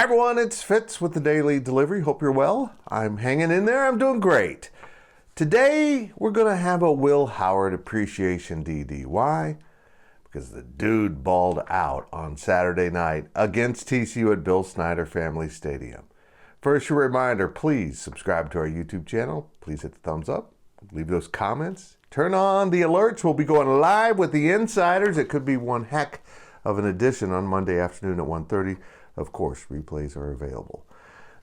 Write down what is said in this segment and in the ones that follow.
Hi everyone, it's Fitz with the Daily Delivery. Hope you're well. I'm hanging in there. I'm doing great. Today, we're going to have a Will Howard appreciation DD. Why? Because the dude balled out on Saturday night against TCU at Bill Snyder Family Stadium. First, a reminder, please subscribe to our YouTube channel. Please hit the thumbs up. Leave those comments. Turn on the alerts. We'll be going live with the Insiders. It could be one heck of an edition on Monday afternoon at 1:30. Of course, replays are available.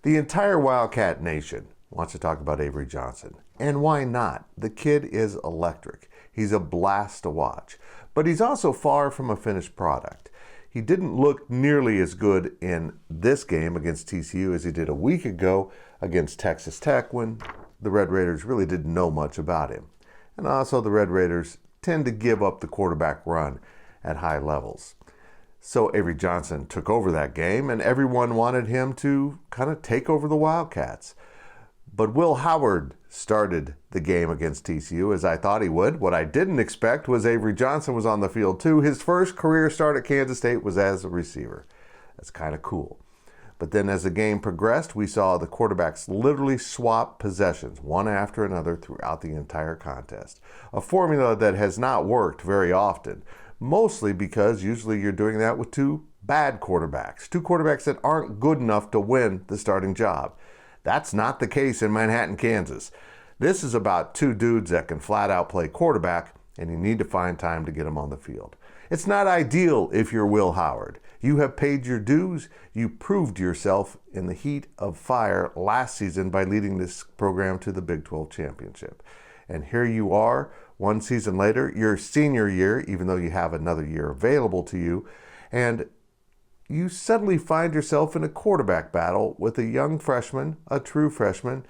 The entire Wildcat Nation wants to talk about Avery Johnson. And why not? The kid is electric. He's a blast to watch. But he's also far from a finished product. He didn't look nearly as good in this game against TCU as he did a week ago against Texas Tech when the Red Raiders really didn't know much about him. And also the Red Raiders tend to give up the quarterback run at high levels. So Avery Johnson took over that game, and everyone wanted him to kind of take over the Wildcats. But Will Howard started the game against TCU as I thought he would. What I didn't expect was Avery Johnson was on the field too. His first career start at Kansas State was as a receiver. That's kind of cool. But then as the game progressed, we saw the quarterbacks literally swap possessions one after another throughout the entire contest. A formula that has not worked very often. Mostly because usually you're doing that with two bad quarterbacks. Two quarterbacks that aren't good enough to win the starting job. That's not the case in Manhattan, Kansas. This is about two dudes that can flat out play quarterback, and you need to find time to get them on the field. It's not ideal if you're Will Howard. You have paid your dues. You proved yourself in the heat of fire last season by leading this program to the Big 12 championship. And here you are, one season later, your senior year, even though you have another year available to you, and you suddenly find yourself in a quarterback battle with a young freshman, a true freshman,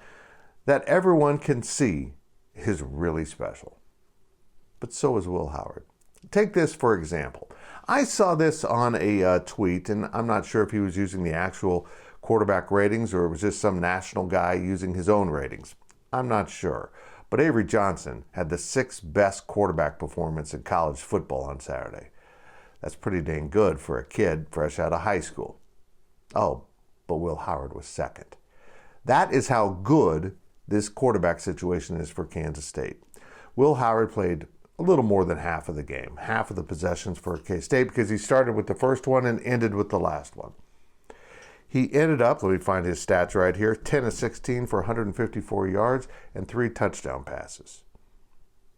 that everyone can see is really special. But so is Will Howard. Take this for example. I saw this on a tweet, and I'm not sure if he was using the actual quarterback ratings or it was just some national guy using his own ratings. I'm not sure. But Avery Johnson had the sixth best quarterback performance in college football on Saturday. That's pretty dang good for a kid fresh out of high school. Oh, but Will Howard was second. That is how good this quarterback situation is for Kansas State. Will Howard played a little more than half of the game, half of the possessions for K-State because he started with the first one and ended with the last one. He ended up, let me find his stats right here, 10 of 16 for 154 yards and 3 touchdown passes.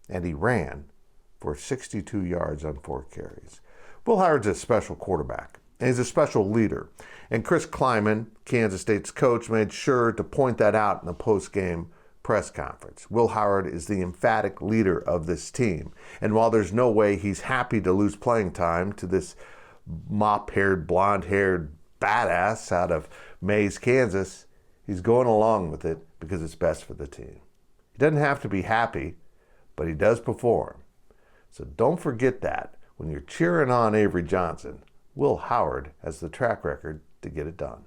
And he ran for 62 yards on 4 carries. Will Howard's a special quarterback, and he's a special leader. And Chris Kleiman, Kansas State's coach, made sure to point that out in the post-game press conference. Will Howard is the emphatic leader of this team. And while there's no way he's happy to lose playing time to this mop-haired, blonde-haired badass out of Mays, Kansas, he's going along with it because it's best for the team. He doesn't have to be happy, but he does perform. So don't forget that when you're cheering on Avery Johnson, Will Howard has the track record to get it done.